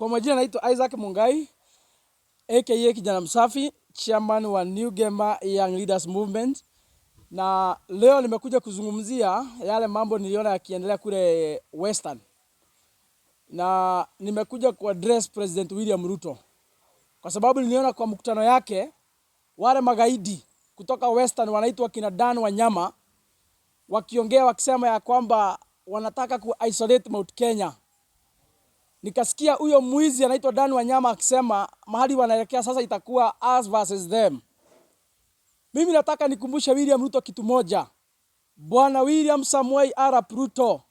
Kwa majina naitwa Isaac Mungai, aka Kijana Msafi, chairman wa New Gamer Young Leaders Movement. Na leo nimekuja kuzungumzia yale mambo niliona yakiendelea kule Western. Na nimekuja kuaddress President William Ruto. Kwa sababu niliona kwa mkutano yake, wale magaidi kutoka Western wanaitwa kina Dan Wanyama, wakiongea wakisema ya kwamba wanataka ku-isolate Mount Kenya. Nikasikia huyo mwizi anaitwa Dan Wanyama akisema mahali wanaelekea sasa itakuwa us versus them. Mimi nataka nikumbushe William Ruto kitu moja. Bwana William Samoei Arap Ruto,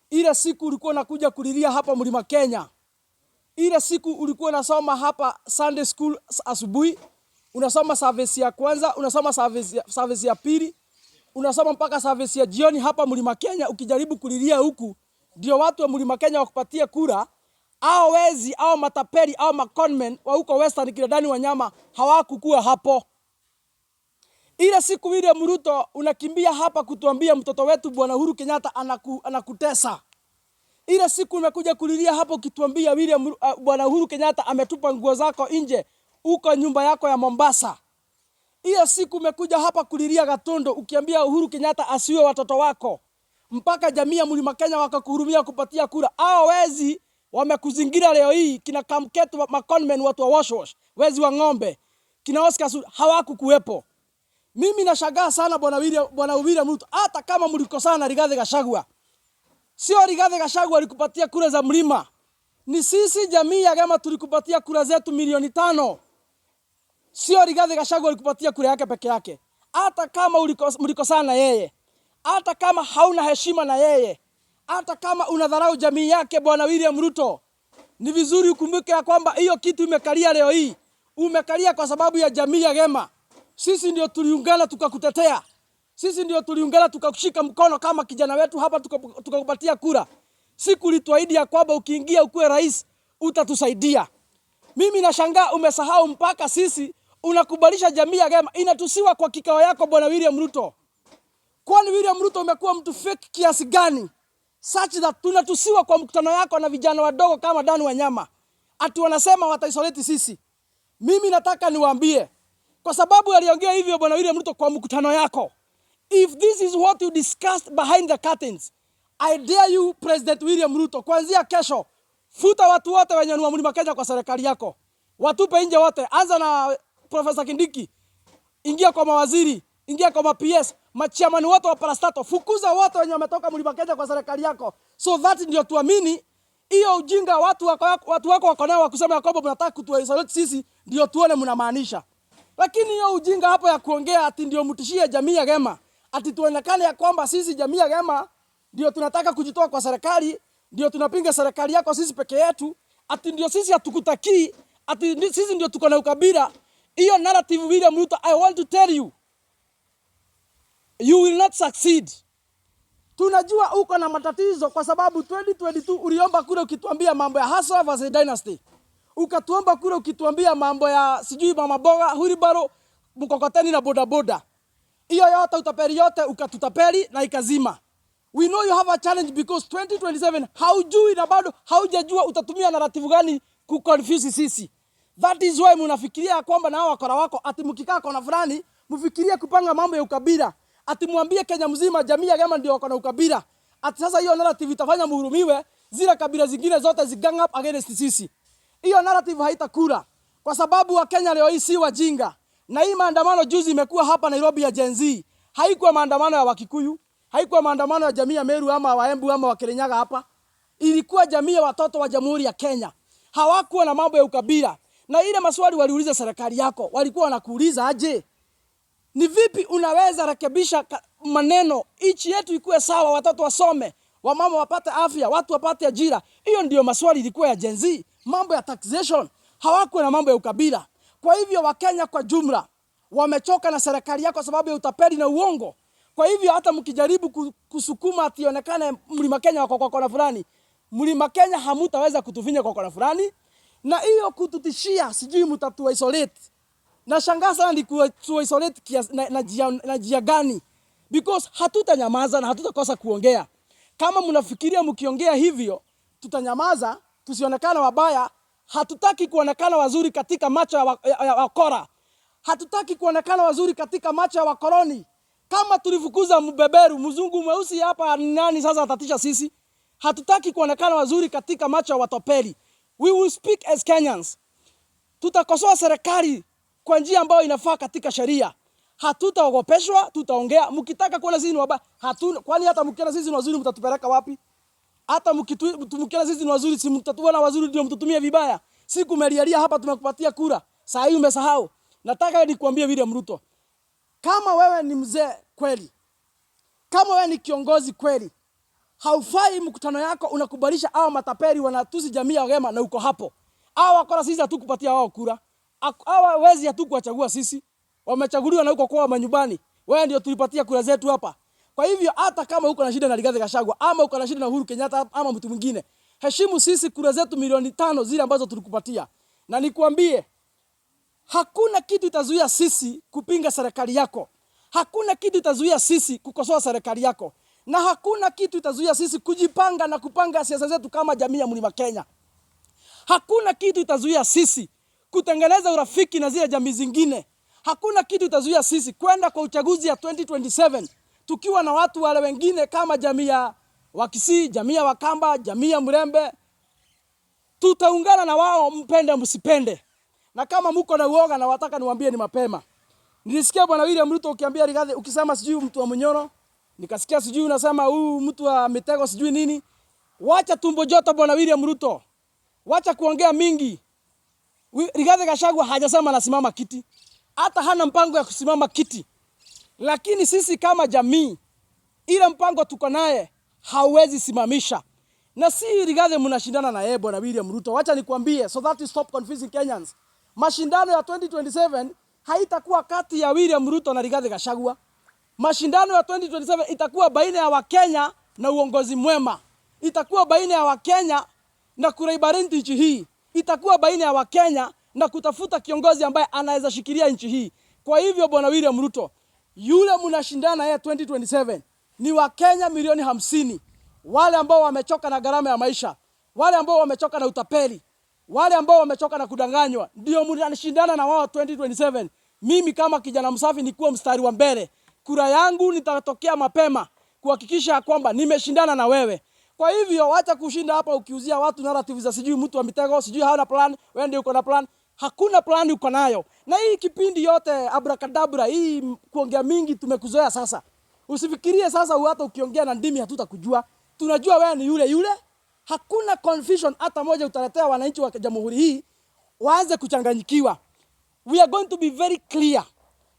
ile siku ulikuwa unakuja kulilia hapa Mlima Kenya, ile siku ulikuwa unasoma hapa Sunday school asubuhi, unasoma service ya kwanza, unasoma service ya pili, unasoma mpaka service ya jioni hapa Mlima Kenya, ukijaribu kulilia huku ndio watu wa Mlima Kenya wakupatia kura. Hao wezi, hao matapeli, hao maconmen wa huko Western kina Dan Wanyama hawakukua hapo. Ile siku William Ruto unakimbia hapa kutuambia mtoto wetu Bwana Uhuru Kenyatta anakutesa. Ile siku umekuja kulilia hapo kituambia Bwana Uhuru Kenyatta ametupa nguo zako nje uko nyumba yako ya Mombasa. Ile siku umekuja hapa kulilia Gatondo ukiambia Uhuru Kenyatta asiwe watoto wako. Mpaka jamii ya Mlima Kenya wakakuhurumia kupatia kura. Hao wezi wamekuzingira leo hii, kina Kamketu maconmen watu wa wash, wezi wa ng'ombe, kina Oscar Sudi hawakukuwepo. Mimi nashangaa sana Bwana William Ruto, hata kama mlikosana na Rigathi Gachagua. Sio Rigathi Gachagua alikupatia kura za mlima. Ni sisi jamii ya Gema tulikupatia kura zetu milioni 5. Sio Rigathi Gachagua alikupatia kura yake peke yake. Hata kama mlikosana na yeye, hata kama hauna heshima na yeye, hata kama unadharau jamii yake Bwana William Ruto, ni vizuri ukumbuke ya kwamba hiyo kitu umekalia leo hii, umekalia kwa sababu ya jamii ya Gema. Sisi ndio tuliungana tukakutetea. Sisi ndio tuliungana tukakushika mkono kama kijana wetu hapa tukakupatia kura. Siku ulituahidi ya kwamba ukiingia ukuwe rais utatusaidia. Mimi nashangaa umesahau mpaka sisi unakubalisha jamii ya Gema inatusiwa kwa kikao yako Bwana William Ruto. Kwani William Ruto umekuwa mtu fake kiasi gani? Such that tunatusiwa kwa mkutano yako na vijana wadogo kama Dan Wanyama. Ati wanasema wataisolate sisi. Mimi nataka niwaambie, kwa sababu aliongea hivyo Bwana William Ruto kwa mkutano yako. If this is what you discussed behind the curtains, I dare you President William Ruto, kuanzia kesho, futa watu wote wenye ni wa Mlima Kenya kwa serikali yako. Watupe nje wote. Anza na Professor Kindiki. Ingia kwa mawaziri, ingia kwa PS, machairman wote wa parastato, fukuza wote wenye wametoka Mlima Kenya kwa serikali yako. So that ndio tuamini hiyo ujinga watu wako wako nao wakusema kwamba mnataka kutuisolate sisi ndio tuone mnamaanisha. Lakini hiyo ujinga hapo ya kuongea ati ndio mtishie jamii ya Gema, ati tuonekane ya kwamba sisi jamii ya Gema ndio tunataka kujitoa kwa serikali, ndio tunapinga serikali yako sisi peke yetu, ati ndio sisi hatukutakii, ati sisi ndio tuko na ukabila. Hiyo narrative William Ruto, I want to tell you, you will not succeed. Tunajua uko na matatizo kwa sababu 2022 uliomba kura ukituambia mambo ya Hasra versus Dynasty. Ukatuomba kura ukituambia mambo ya sijui mama boga, Huribaro, mkokoteni na bodaboda. Hiyo yote utapeli yote ukatutapeli na ikazima. We know you have a challenge because 2027 haujui na bado haujajua utatumia narrative gani kuconfuse sisi. That is why mnafikiria kwamba na hao wakora wako ati mkikaa kona fulani mfikirie kupanga mambo ya ukabila. Ati muambie Kenya mzima jamii ya Gema ndio wako na ukabila. Ati sasa hiyo narrative itafanya muhurumiwe zile kabila zingine zote zigang up against sisi. Hiyo narrative haitakula kwa sababu wa Kenya leo hii si wajinga. Na hii maandamano juzi imekuwa hapa Nairobi ya Gen Z. Haikuwa maandamano ya Wakikuyu, haikuwa maandamano ya jamii ya Meru ama Waembu ama Wakirinyaga hapa. Ilikuwa jamii ya watoto wa Jamhuri ya Kenya. Hawakuwa na mambo ya ukabila. Na ile maswali waliuliza serikali yako, walikuwa wanakuuliza aje? Ni vipi unaweza rekebisha maneno nchi yetu ikuwe sawa, watoto wasome, wamama wapate afya, watu wapate ajira? Hiyo ndio maswali ilikuwa ya Gen Z. Mambo ya taxation, hawakuwa na mambo ya ukabila. Kwa hivyo Wakenya kwa jumla wamechoka na serikali yako sababu ya utapeli na uongo. Kwa hivyo hata mkijaribu kusukuma ationekane Mlima Kenya wako kwa kona fulani, Mlima Kenya hamutaweza kutufinya kwa kona fulani. Na hiyo kututishia sijui mtatu isolate. Na shangaa sana ni ku isolate na jia gani? Because hatutanyamaza na hatutakosa kuongea. Kama mnafikiria mkiongea hivyo tutanyamaza, tusionekane wabaya, Hatutaki kuonekana wazuri katika macho ya wakora. Hatutaki kuonekana wazuri katika macho ya wakoloni. Kama tulifukuza mbeberu, mzungu mweusi hapa, nani sasa atatisha sisi? Hatutaki kuonekana wazuri katika macho ya watopeli. We will speak as Kenyans. Tutakosoa serikali kwa njia ambayo inafaa katika sheria. Hatutaogopeshwa, tutaongea. Mkitaka kuona sisi ni wabaya, kwani hata mkiona sisi ni wazuri mtatupeleka wapi? Hata mkiona sisi ni wazuri, si mtatuona wazuri ndio mtutumie vibaya. Siku melialia hapa tumekupatia kura. Saa hii umesahau. Nataka nikuambie William Ruto. Kama wewe ni mzee kweli, kama wewe ni kiongozi kweli, haufai mkutano yako unakubalisha hao matapeli wanatusi jamii ya Wagema na uko hapo. Hao wakora sisi hatukupatia wao kura. Hawa wezi hatukuwachagua sisi. Wamechaguliwa na uko kwa manyumbani. Wewe ndio tulipatia kura zetu hapa. Kwa hivyo hata kama uko na shida na Rigathi Gachagua ama uko na shida na Uhuru Kenyatta ama mtu mwingine, heshimu sisi kura zetu milioni 5 zile ambazo tulikupatia. Na nikuambie, hakuna kitu itazuia sisi kupinga serikali yako. Hakuna kitu itazuia sisi kukosoa serikali yako. Na hakuna kitu itazuia sisi kujipanga na kupanga siasa zetu kama jamii ya Mlima Kenya. Hakuna kitu itazuia sisi kutengeneza urafiki na zile jamii zingine. Hakuna kitu itazuia sisi kwenda kwa uchaguzi ya 2027 tukiwa na watu wale wengine kama jamii ya Wakisii, jamii ya Wakamba, jamii ya Mrembe. Tutaungana na wao mpende msipende. Na kama mko na uoga na wataka niwaambie ni mapema. Nilisikia bwana William Ruto ukiambia Rigathi ukisema sijui mtu wa Munyoro, nikasikia sijui unasema huyu mtu wa Mitego sijui nini. Wacha tumbo joto bwana William Ruto. Wacha kuongea mingi. Rigathi Gachagua hajasema anasimama kiti. Hata hana mpango ya kusimama kiti. Lakini sisi kama jamii, ile mpango tuko naye hauwezi simamisha. Na si Rigathi mnashindana na yeye bwana William Ruto. Wacha nikwambie so that you stop confusing Kenyans. Mashindano ya 2027 haitakuwa kati ya William Ruto na Rigathi Gachagua. Mashindano ya 2027 itakuwa baina ya Wakenya na uongozi mwema. Itakuwa baina ya Wakenya na kuraibarenti nchi hii. Itakuwa baina ya Wakenya na kutafuta kiongozi ambaye anaweza shikilia nchi hii. Kwa hivyo bwana William Ruto, yule mnashindana yeye 2027 ni Wakenya milioni 50. Wale ambao wamechoka na gharama ya maisha, wale ambao wamechoka na utapeli, wale ambao wamechoka na kudanganywa, ndio mnashindana na wao 2027. Mimi kama kijana msafi nikuwa mstari wa mbele. Kura yangu nitatokea mapema kuhakikisha kwamba nimeshindana na wewe. Kwa hivyo wacha kushinda hapa ukiuzia watu narrative za sijui mtu wa Mitego, sijui hana plan, wewe ndio uko na plan. Hakuna plan uko nayo. Na hii kipindi yote abracadabra, hii kuongea mingi tumekuzoea sasa. Usifikirie sasa hata ukiongea na ndimi hatutakujua. Tunajua wewe ni yule yule. Hakuna confusion hata moja utaletea wananchi wa jamhuri hii waanze kuchanganyikiwa. We are going to be very clear.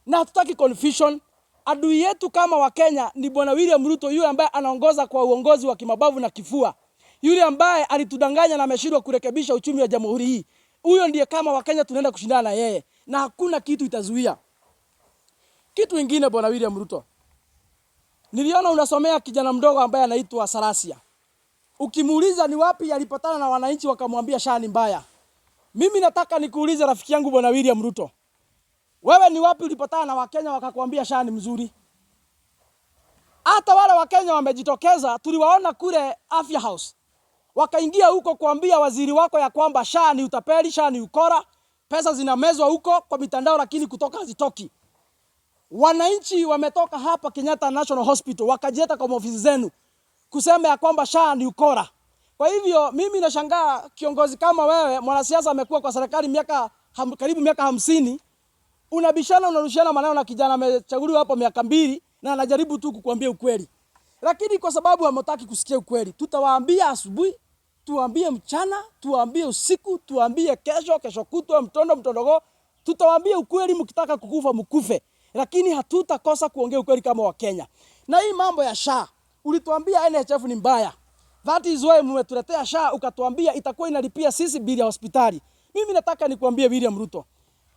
Na hatutaki confusion. Adui yetu kama Wakenya ni bwana William Ruto, yule ambaye anaongoza kwa uongozi wa kimabavu na kifua. Yule ambaye alitudanganya na ameshindwa kurekebisha uchumi wa jamhuri hii. Huyo ndiye kama Wakenya tunaenda kushindana na yeye. Na hakuna kitu itazuia. Kitu kingine bwana William Ruto. Niliona unasomea kijana mdogo ambaye anaitwa Sarasia. Ukimuuliza ni wapi alipatana na wananchi wakamwambia SHA ni mbaya. Mimi nataka nikuulize rafiki yangu bwana William Ruto. Wewe ni wapi ulipatana na Wakenya wakakwambia SHA ni mzuri? Hata wale Wakenya wamejitokeza, tuliwaona kule Afya House. Wakaingia huko kuambia waziri wako ya kwamba SHA ni utapeli, SHA ni ukora, pesa zinamezwa huko kwa mitandao lakini kutoka hazitoki. Wananchi wametoka hapa Kenyatta National Hospital wakajeta kwa ofisi zenu kusema ya kwamba SHA ni ukora. Kwa hivyo mimi nashangaa kiongozi kama wewe, mwanasiasa amekuwa kwa serikali karibu miaka 50, unarushiana maneno na kijana amechaguliwa hapa miaka 2 na anajaribu tu kukuambia ukweli. Lakini kwa sababu hamtaki kusikia ukweli, tutawaambia asubuhi, tuwaambie mchana, tuwaambie usiku, tuwaambie kesho kutwa, mtondogo, tutawaambia ukweli. Mkitaka kukufa mkufe, lakini hatutakosa kuongea ukweli kama Wakenya. Na hii mambo ya SHA, ulituambia NHF ni mbaya. That is why mmetuletea SHA ukatuambia itakuwa inalipia sisi bili ya hospitali. Mimi nataka nikuambie William Ruto,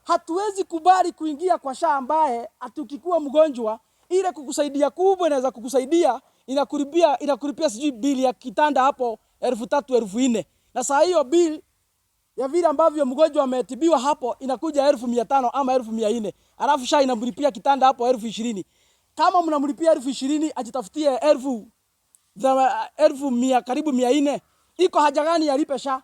hatuwezi kubali kuingia kwa SHA ambaye atukikuwa mgonjwa ile kukusaidia kubwa inaweza kukusaidia inakulipia sijui bili ya kitanda hapo 3,000 4,000. Na saa hiyo bili ya vile ambavyo mgonjwa ametibiwa hapo inakuja 1,500 ama 1,400. Alafu SHA inamlipia kitanda hapo 20,000. Kama mnamlipia 20,000 ajitafutie 1,100 karibu 400. Iko haja gani alipe SHA?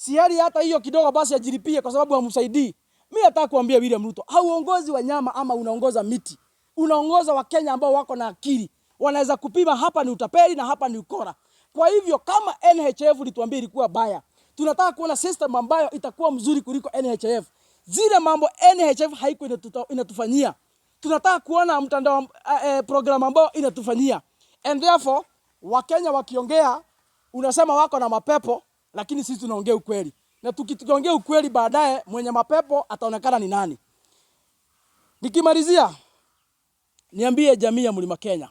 Si hali hata hiyo kidogo basi ajilipie kwa sababu hamsaidii. Mimi nataka kuambia William Ruto, hauongozi wanyama ama unaongoza miti. Unaongoza Wakenya ambao wako na akili. Wanaweza kupima hapa ni utapeli na hapa ni ukora. Kwa hivyo kama NHIF lituambia ilikuwa baya, tunataka kuona system ambayo itakuwa mzuri kuliko NHIF. Zile mambo NHIF haiko inatufanyia. Tunataka kuona mtandao program ambayo inatufanyia. And therefore, Wakenya wakiongea, unasema wako na mapepo, lakini sisi tunaongea ukweli. Na tukiongea ukweli baadaye mwenye mapepo ataonekana ni nani. Nikimalizia, niambie jamii ya Mlima Kenya.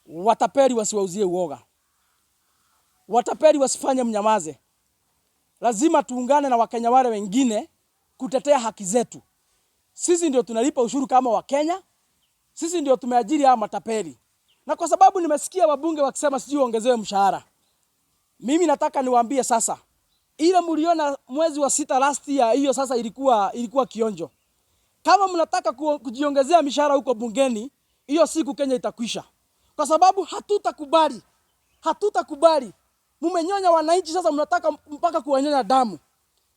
Watapeli wasiwauzie uoga. Watapeli wasifanye mnyamaze. Lazima tuungane na Wakenya wale wengine kutetea haki zetu. Sisi ndio tunalipa ushuru kama Wakenya. Sisi ndio tumeajiri hao matapeli. Na kwa sababu nimesikia wabunge wakisema sijui ongezewe mshahara. Mimi nataka niwaambie sasa. Ile mliona mwezi wa 6 last year, hiyo sasa ilikuwa kionjo. Kama mnataka kujiongezea mishahara huko bungeni, hiyo siku Kenya itakwisha. Kwa sababu hatutakubali. Hatutakubali. Mumenyonya wananchi, sasa mnataka mpaka kuwanyonya damu.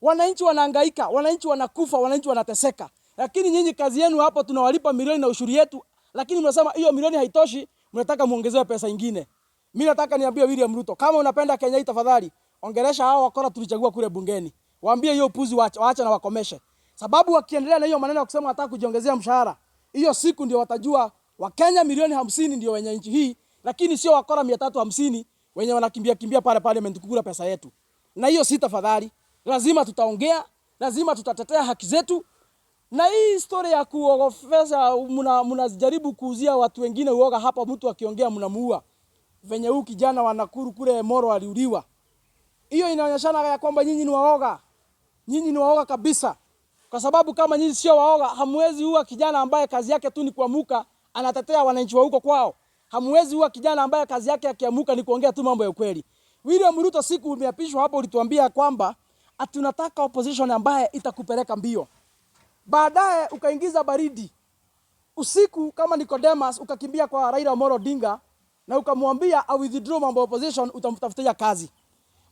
Wananchi wanahangaika, wananchi wanakufa, wananchi wanateseka. Lakini nyinyi kazi yenu hapo tunawalipa milioni na ushuru yetu, lakini mnasema hiyo milioni haitoshi, mnataka muongezewe pesa nyingine. Mimi nataka niambie William Ruto, kama unapenda Kenya hii tafadhali, ongelesha hao wakora tulichagua kule bungeni. Waambie hiyo upuzi waache na wakomeshe. Sababu wakiendelea na hiyo maneno ya kusema wataka kujiongezea mshahara, hiyo siku ndio watajua Wakenya milioni 50 ndio wenye nchi hii, lakini sio wakora 350 wenye wanakimbia pale parliament kukula pesa yetu. Na hiyo si tafadhali. Lazima tutaongea, lazima tutatetea haki zetu. Na hii story ya kuogofesa mnajaribu kuuzia watu wengine uoga hapa, mtu akiongea mnamuua. Venye huyu kijana wa Nakuru kule Moro aliuliwa. Hiyo inaonyeshana ya kwamba nyinyi ni waoga. Nyinyi ni waoga kabisa. Kwa sababu kama nyinyi sio waoga, hamwezi huwa kijana ambaye kazi yake tu ni kuamuka anatetea wananchi wa huko kwao. Hamwezi huwa kijana ambaye kazi yake akiamuka ni kuongea tu mambo ya ukweli. William Ruto siku umeapishwa hapo ulituambia kwamba tunataka opposition ambaye itakupeleka mbio. Baadaye ukaingiza baridi. Usiku kama Nicodemus ukakimbia kwa Raila Amolo Odinga na ukamwambia I withdraw mambo ya opposition, utamtafutia kazi.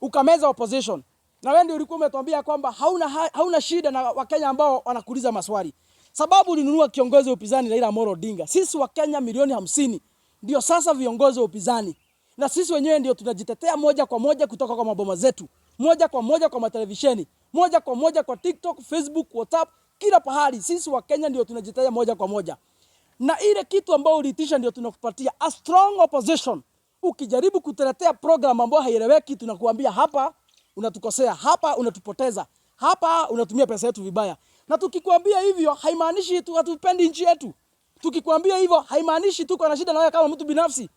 Ukameza opposition. Na wewe ndio ulikuwa umetuambia kwamba hauna shida na Wakenya ambao wanakuuliza maswali. Sababu ulinunua kiongozi wa upinzani Raila Amolo Odinga. Sisi Wakenya milioni 50 ndio sasa viongozi wa upinzani. Na sisi wenyewe ndio tunajitetea moja kwa moja kutoka kwa maboma zetu. Moja kwa moja kwa matelevisheni. Moja kwa moja kwa TikTok, Facebook, WhatsApp, kila pahali. Sisi Wakenya ndio tunajitetea moja kwa moja. Na ile kitu ambao ulitisha ndio tunakupatia a strong opposition. Ukijaribu kutuletea program ambayo haieleweki, tunakuambia hapa unatukosea, hapa unatupoteza, hapa unatumia pesa yetu vibaya. Na tukikwambia hivyo haimaanishi tu hatupendi nchi yetu. Tukikwambia hivyo haimaanishi tuko na shida na wewe kama mtu binafsi.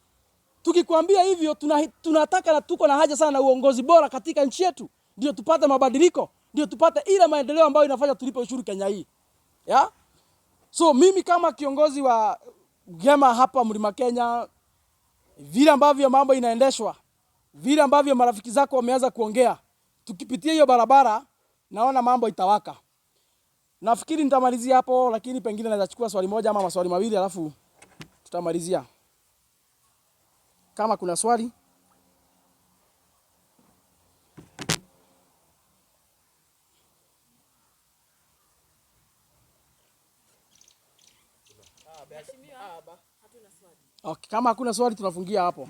Tukikwambia hivyo tunataka na tuko na haja sana na uongozi bora katika nchi yetu. Ndio tupate mabadiliko, ndio tupate ile maendeleo ambayo inafanya tulipe ushuru Kenya hii. Ya? So mimi kama kiongozi wa Gema hapa Mlima Kenya, vile ambavyo mambo inaendeshwa, vile ambavyo marafiki zako wameanza kuongea, tukipitia hiyo barabara naona mambo itawaka. Nafikiri nitamalizia hapo, lakini pengine naweza chukua swali moja ama maswali mawili alafu tutamalizia. Kama kuna swali. Okay, kama hakuna swali tunafungia hapo.